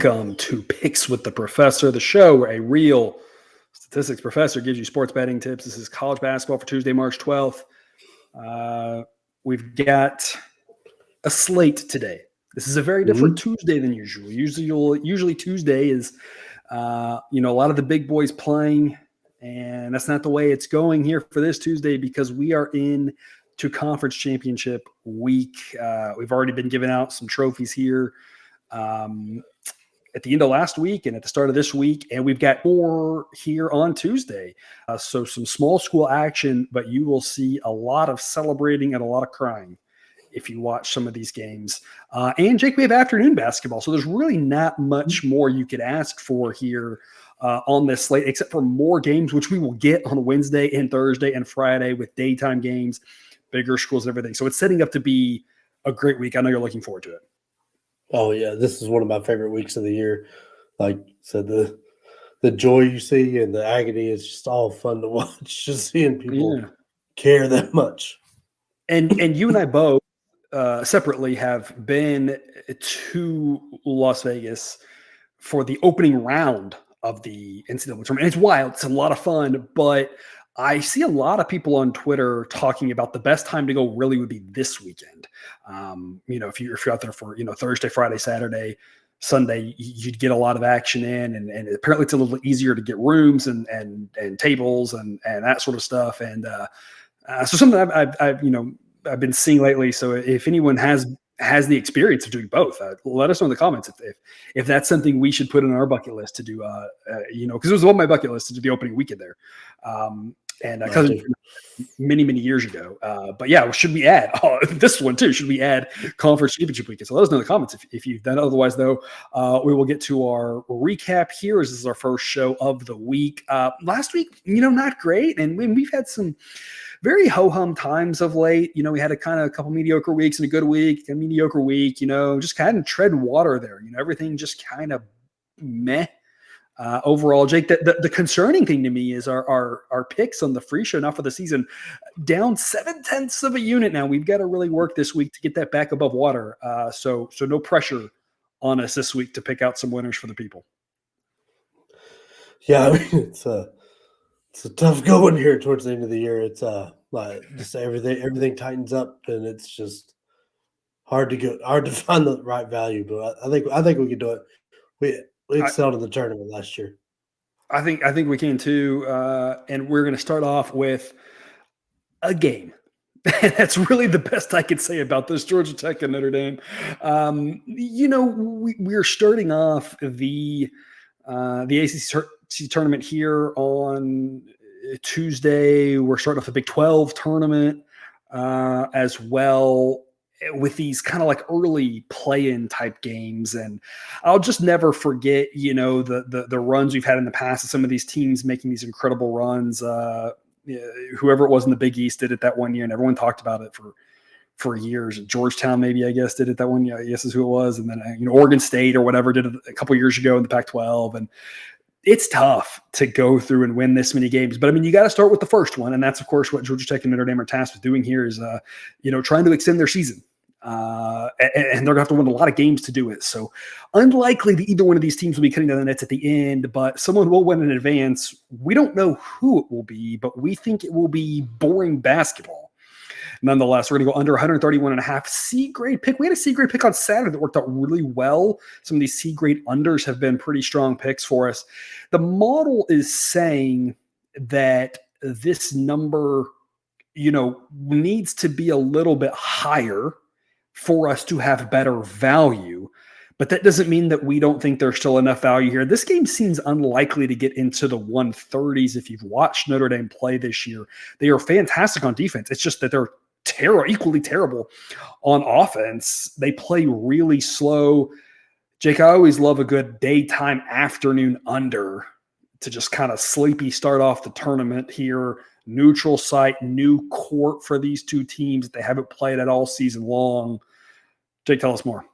Welcome to Picks with the Professor, the show where a real statistics professor gives you sports betting tips. This is college basketball for Tuesday, March 12th. We've got a slate today. This is a very different Tuesday than usual. Usually Tuesday is, a lot of the big boys playing, and that's not the way it's going here for this Tuesday because we are in to conference championship week. We've already been giving out some trophies here at the end of last week and at the start of this week, and we've got more here on Tuesday. So some small school action, but you will see a lot of celebrating and a lot of crying if you watch some of these games. And Jake, we have afternoon basketball, so there's really not much more you could ask for here on this slate, except for more games, which we will get on Wednesday and Thursday and Friday with daytime games, bigger schools and everything. So it's setting up to be a great week. I know you're looking forward to it. Oh, yeah, this is one of my favorite weeks of the year. Like I said, the joy you see and the agony is just all fun to watch, just seeing people care that much. And you and I both separately have been to Las Vegas for the opening round of the NCAA tournament. And it's wild. It's a lot of fun, but I see a lot of people on Twitter talking about the best time to go really would be this weekend. If you're out there for, Thursday, Friday, Saturday, Sunday, you'd get a lot of action in, and apparently it's a little easier to get rooms and tables and that sort of stuff. And so something I've been seeing lately. So if anyone has the experience of doing both, let us know in the comments if that's something we should put on our bucket list to do. Because it was on my bucket list to do the opening weekend there. Because many years ago. But yeah, should we add this one too? Should we add conference championship weekend? So let us know in the comments if you've done. Otherwise, though, we will get to our recap here as this is our first show of the week. Last week, not great. And we've had some very ho-hum times of late. We had a couple mediocre weeks and a good week, a mediocre week, just kind of tread water there. Everything just kind of meh. Overall, Jake, the concerning thing to me is our picks on the free show now for the season down 0.7 of a unit. Now we've got to really work this week to get that back above water. So no pressure on us this week to pick out some winners for the people. Yeah, I mean, it's a tough going here towards the end of the year. It's like just everything tightens up, and it's just hard to find the right value. But I think we can do it. We excelled in the tournament last year. I think we can too. And we're going to start off with a game. That's really the best I could say about this, Georgia Tech and Notre Dame. We're starting off the ACC tournament here on Tuesday. We're starting off the Big 12 tournament as well, with these kind of like early play-in type games. And I'll just never forget, the runs we've had in the past of some of these teams making these incredible runs. Whoever it was in the Big East did it that one year, and everyone talked about it for years. Georgetown, maybe, I guess, did it that one year, I guess is who it was. And then, Oregon State or whatever did it a couple years ago in the Pac-12. And it's tough to go through and win this many games. But, you got to start with the first one. And that's, of course, what Georgia Tech and Notre Dame are tasked with doing here is, trying to extend their season. And they're going to have to win a lot of games to do it. So unlikely that either one of these teams will be cutting down the nets at the end, but someone will win in advance. We don't know who it will be, but we think it will be boring basketball. Nonetheless, we're going to go under 131.5 C-grade pick. We had a C-grade pick on Saturday that worked out really well. Some of these C-grade unders have been pretty strong picks for us. The model is saying that this number, needs to be a little bit higher for us to have better value. But that doesn't mean that we don't think there's still enough value here. This game seems unlikely to get into the 130s if you've watched Notre Dame play this year. They are fantastic on defense. It's just that they're equally terrible on offense. They play really slow. Jake, I always love a good daytime afternoon under to just kind of sleepy start off the tournament here. Neutral site, new court for these two teams that they haven't played at all season long. Jake, tell us more.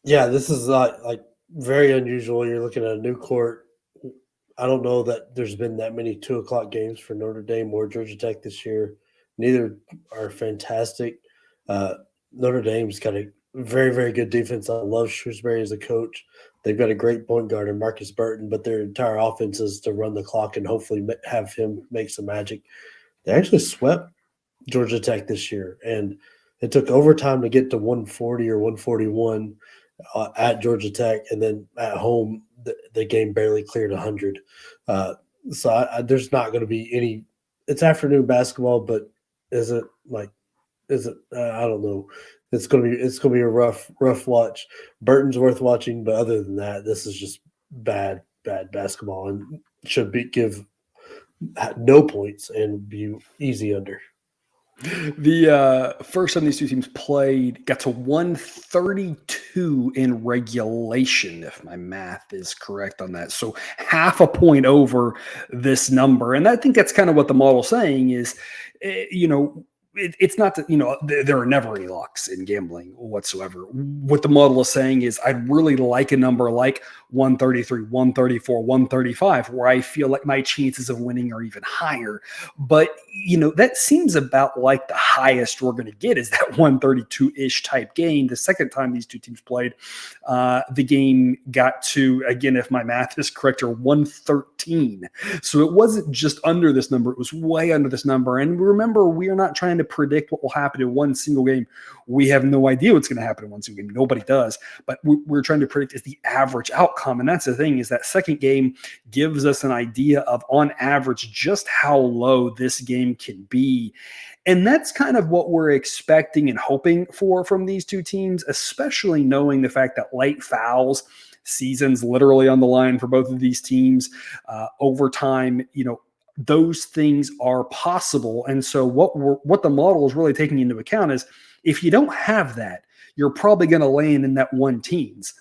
Yeah, this is like very unusual. You're looking at a new court. I don't know that there's been that many 2:00 games for Notre Dame or Georgia Tech this year. Neither are fantastic. Notre Dame's got a very, very good defense. I love Shrewsbury as a coach. They've got a great point guard in Marcus Burton, but their entire offense is to run the clock and hopefully have him make some magic. They actually swept Georgia Tech this year, and it took overtime to get to 140 or 141 at Georgia Tech, and then at home the game barely cleared 100. So there's not going to be any. It's afternoon basketball, but is it like? Is it? I don't know. It's gonna be a rough watch. Burton's worth watching, but other than that, this is just bad basketball, and should be give no points and be easy under. The first time these two teams played got to 132 in regulation, if my math is correct on that. So half a point over this number. And I think that's kind of what the model's saying is, it's not that, there are never any locks in gambling whatsoever. What the model is saying is I'd really like a number like 133, 134, 135, where I feel like my chances of winning are even higher. But, that seems about like the highest we're going to get is that 132-ish type game. The second time these two teams played, the game got to, again, if my math is correct, or 113. So it wasn't just under this number. It was way under this number. And remember, we are not trying to predict what will happen in one single game. We have no idea what's going to happen in one single game. Nobody does. But we're trying to predict is the average outcome. And that's the thing, is that second game gives us an idea of, on average, just how low this game can be. And that's kind of what we're expecting and hoping for from these two teams, especially knowing the fact that late fouls, season's literally on the line for both of these teams, overtime, those things are possible. And so what the model is really taking into account is if you don't have that, you're probably going to land in that one teens.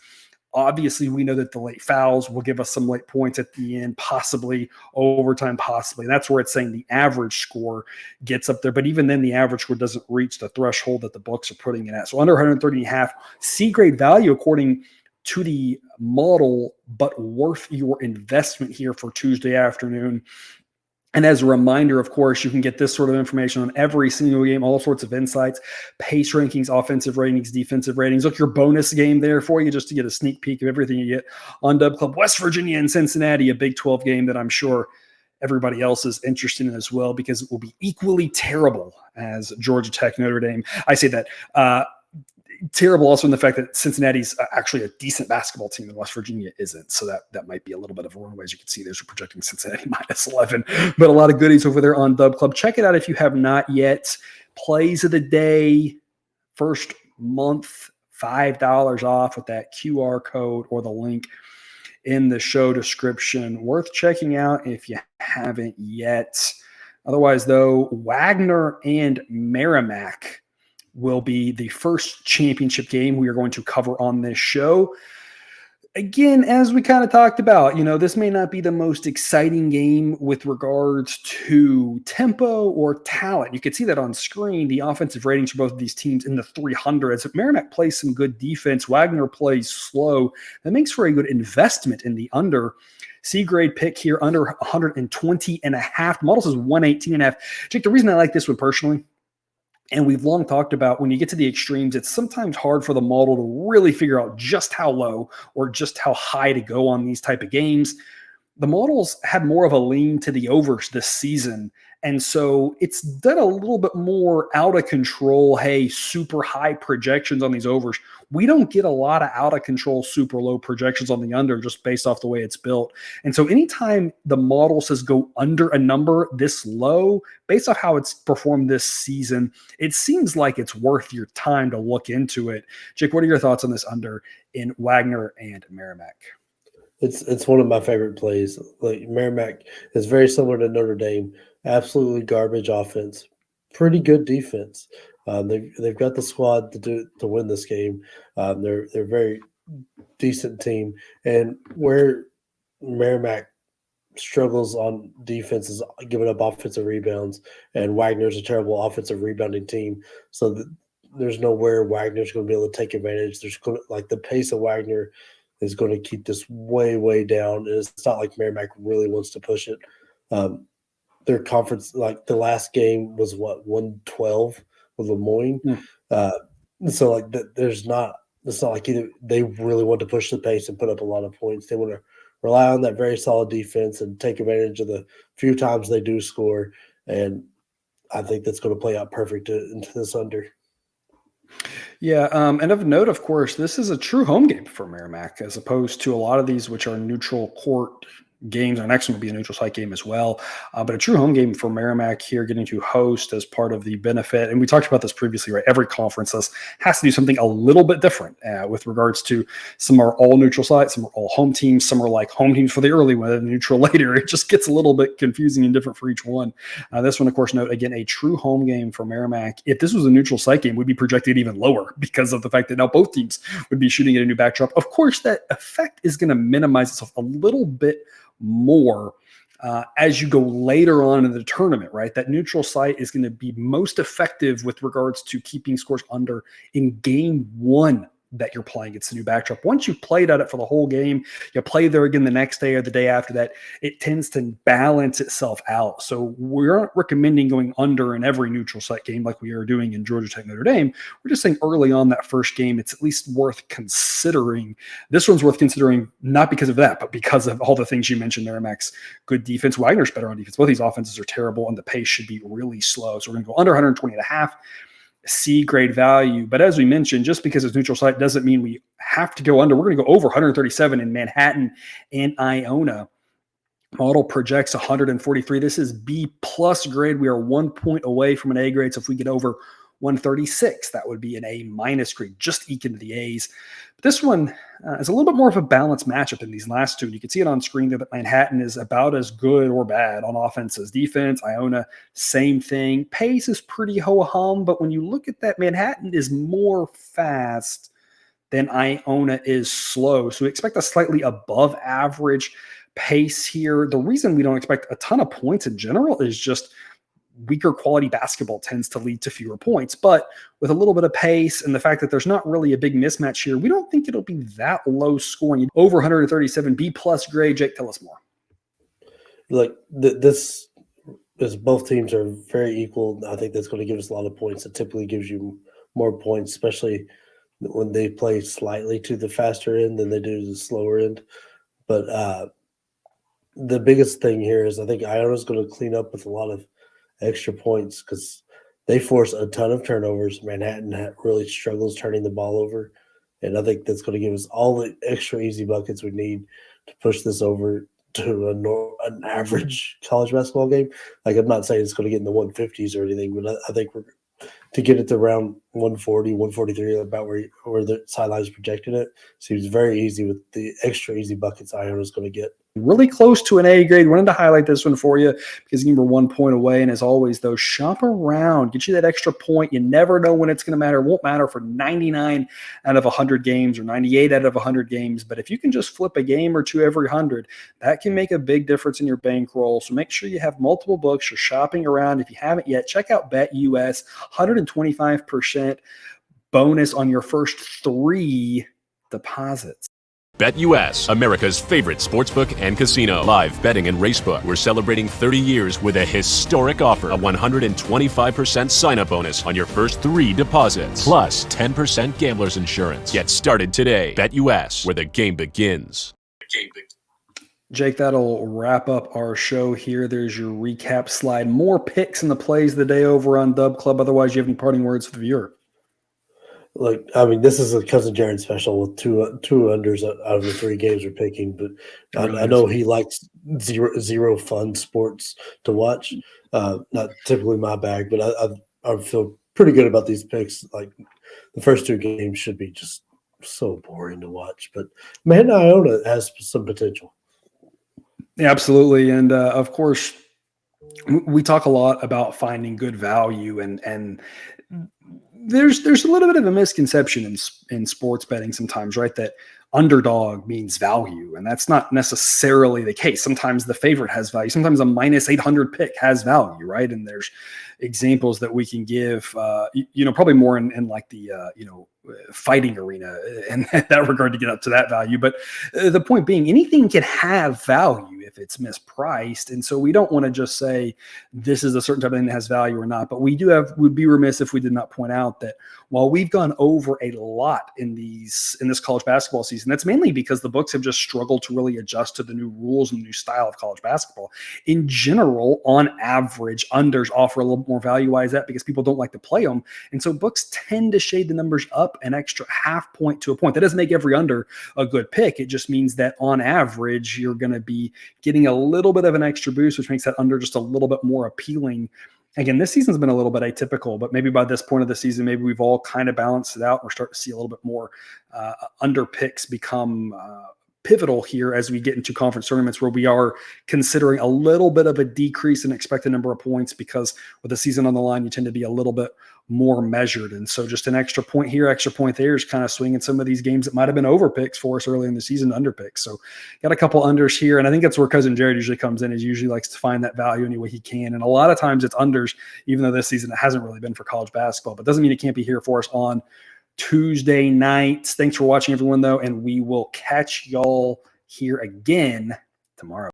Obviously, we know that the late fouls will give us some late points at the end, possibly overtime, possibly. That's where it's saying the average score gets up there. But even then, the average score doesn't reach the threshold that the books are putting it at. So under 130.5, C-grade value according to the model, but worth your investment here for Tuesday afternoon. And as a reminder, of course, you can get this sort of information on every single game, all sorts of insights, pace rankings, offensive ratings, defensive ratings. Look, your bonus game there for you just to get a sneak peek of everything you get on Dub Club. West Virginia and Cincinnati, a Big 12 game that I'm sure everybody else is interested in as well, because it will be equally terrible as Georgia Tech, Notre Dame. I say that. Terrible also in the fact that Cincinnati's actually a decent basketball team and West Virginia isn't. So that might be a little bit of a runaway. As you can see, there's projecting Cincinnati minus 11, but a lot of goodies over there on Dub Club. Check it out if you have not yet. Plays of the day, first month, $5 off with that QR code or the link in the show description. Worth checking out if you haven't yet. Otherwise, though, Wagner and Merrimack will be the first championship game we are going to cover on this show. Again, as we kind of talked about, this may not be the most exciting game with regards to tempo or talent. You can see that on screen, the offensive ratings for both of these teams in the 300s. If Merrimack plays some good defense, Wagner plays slow. That makes for a good investment in the under. C-grade pick here, under 120.5. The model says 118.5. Jake, the reason I like this one personally, and we've long talked about, when you get to the extremes, it's sometimes hard for the model to really figure out just how low or just how high to go on these type of games. The models had more of a lean to the overs this season. And so it's done a little bit more out of control, hey, super high projections on these overs. We don't get a lot of out of control, super low projections on the under just based off the way it's built. And so anytime the model says go under a number this low, based off how it's performed this season, it seems like it's worth your time to look into it. Jake, what are your thoughts on this under in Wagner and Merrimack? It's one of my favorite plays. Like, Merrimack is very similar to Notre Dame. Absolutely garbage offense, pretty good defense. They've got the squad to win this game. They're a very decent team, and where Merrimack struggles on defense is giving up offensive rebounds, and Wagner's a terrible offensive rebounding team. So there's nowhere Wagner's going to be able to take advantage. The pace of Wagner is going to keep this way, way down. And it's not like Merrimack really wants to push it. Their conference, like the last game was 112 with Lemoyne. So like there's not. It's not like either they really want to push the pace and put up a lot of points. They want to rely on that very solid defense and take advantage of the few times they do score. And I think that's going to play out perfect into this under. Yeah, and of note, of course, this is a true home game for Merrimack, as opposed to a lot of these, which are neutral court games. Our next one will be a neutral site game as well, but a true home game for Merrimack here, getting to host as part of the benefit. And we talked about this previously, right? Every conference has to do something a little bit different with regards to some are all neutral sites, some are all home teams, some are like home teams for the early one, and neutral later. It just gets a little bit confusing and different for each one. This one, of course, note again, a true home game for Merrimack. If this was a neutral site game, we'd be projected even lower because of the fact that now both teams would be shooting at a new backdrop. Of course, that effect is going to minimize itself a little bit more as you go later on in the tournament, right? That neutral site is going to be most effective with regards to keeping scores under in game one that you're playing. It's a new backdrop. Once you've played at it for the whole game, you play there again the next day or the day after that, it tends to balance itself out. So we aren't recommending going under in every neutral site game like we are doing in Georgia Tech Notre Dame. We're just saying early on that first game, it's at least worth considering. This one's worth considering not because of that, but because of all the things you mentioned. Merrimack's good defense. Wagner's better on defense. Both these offenses are terrible, and the pace should be really slow. So we're going to go under 120.5. C grade value. But as we mentioned, just because it's neutral site doesn't mean we have to go under. We're going to go over 137 in Manhattan and Iona. Model projects 143. This is B plus grade. We are 1 point away from an A grade. So if we get over 136, that would be an A minus grade, just eke into the A's. But this one is a little bit more of a balanced matchup than these last two. You can see it on screen there that Manhattan is about as good or bad on offense as defense. Iona, same thing. Pace is pretty ho-hum, but when you look at that, Manhattan is more fast than Iona is slow. So we expect a slightly above average pace here. The reason we don't expect a ton of points in general is just weaker quality basketball tends to lead to fewer points. But with a little bit of pace and the fact that there's not really a big mismatch here, we don't think it'll be that low scoring. Over 137, B plus grade. Jake, tell us more. Like this is both teams are very equal. I think that's going to give us a lot of points. It typically gives you more points, especially when they play slightly to the faster end than they do to the slower end. But the biggest thing here is I think Iona's going to clean up with a lot of extra points because they force a ton of turnovers. Manhattan really struggles turning the ball over, and I think that's going to give us all the extra easy buckets we need to push this over to an average college basketball game. Like, I'm not saying it's going to get in the 150s or anything, but I think we're to get it to around 140, 143, about where the sidelines projected it. Seems very easy with the extra easy buckets Iona's going to get. Really close to an A grade. Wanted to highlight this one for you because you were 1 point away. And as always, though, shop around. Get you that extra point. You never know when it's going to matter. It won't matter for 99 out of 100 games or 98 out of 100 games. But if you can just flip a game or two every 100, that can make a big difference in your bankroll. So make sure you have multiple books. You're shopping around. If you haven't yet, check out BetUS. 125% bonus on your first 3 deposits. BetUS, America's favorite sportsbook and casino. Live betting and racebook. We're celebrating 30 years with a historic offer. A 125% sign-up bonus on your first 3 deposits. Plus 10% gambler's insurance. Get started today. BetUS, where the game begins. Jake, that'll wrap up our show here. There's your recap slide. More picks and the plays of the day over on Dub Club. Otherwise, you have any parting words for the viewer? Like, I mean, this is a Cousin Jared special with two unders out of the 3 games we're picking, but I know he likes zero fun sports to watch. Not typically my bag, but I feel pretty good about these picks. Like, the first 2 games should be just so boring to watch, but man, Iona has some potential. Yeah, absolutely. And of course, we talk a lot about finding good value, and there's a little bit of a misconception in sports betting sometimes, right? That underdog means value, and that's not necessarily the case. Sometimes the favorite has value. Sometimes a minus 800 pick has value, right? And there's examples that we can give, probably more in like the, fighting arena in that regard to get up to that value. But the point being, anything can have value if it's mispriced. And so we don't want to just say this is a certain type of thing that has value or not. But we'd be remiss if we did not point out that while we've gone over a lot in this college basketball season, that's mainly because the books have just struggled to really adjust to the new rules and the new style of college basketball. In general, on average, unders offer a little more value. Why is that? Because people don't like to play them. And so books tend to shade the numbers up an extra half point to a point. That doesn't make every under a good pick. It just means that on average, you're going to be getting a little bit of an extra boost, which makes that under just a little bit more appealing. Again, this season's been a little bit atypical, but maybe by this point of the season, maybe we've all kind of balanced it out. We're starting to see a little bit more under picks become pivotal here as we get into conference tournaments where we are considering a little bit of a decrease in expected number of points, because with the season on the line, you tend to be a little bit more measured. And so just an extra point here, extra point there is kind of swinging some of these games that might have been over picks for us early in the season, under picks. So got a couple unders here. And I think that's where Cousin Jared usually comes in. He usually likes to find that value any way he can. And a lot of times it's unders, even though this season it hasn't really been for college basketball, but doesn't mean it can't be here for us on Tuesday nights. Thanks for watching, everyone, though. And we will catch y'all here again tomorrow.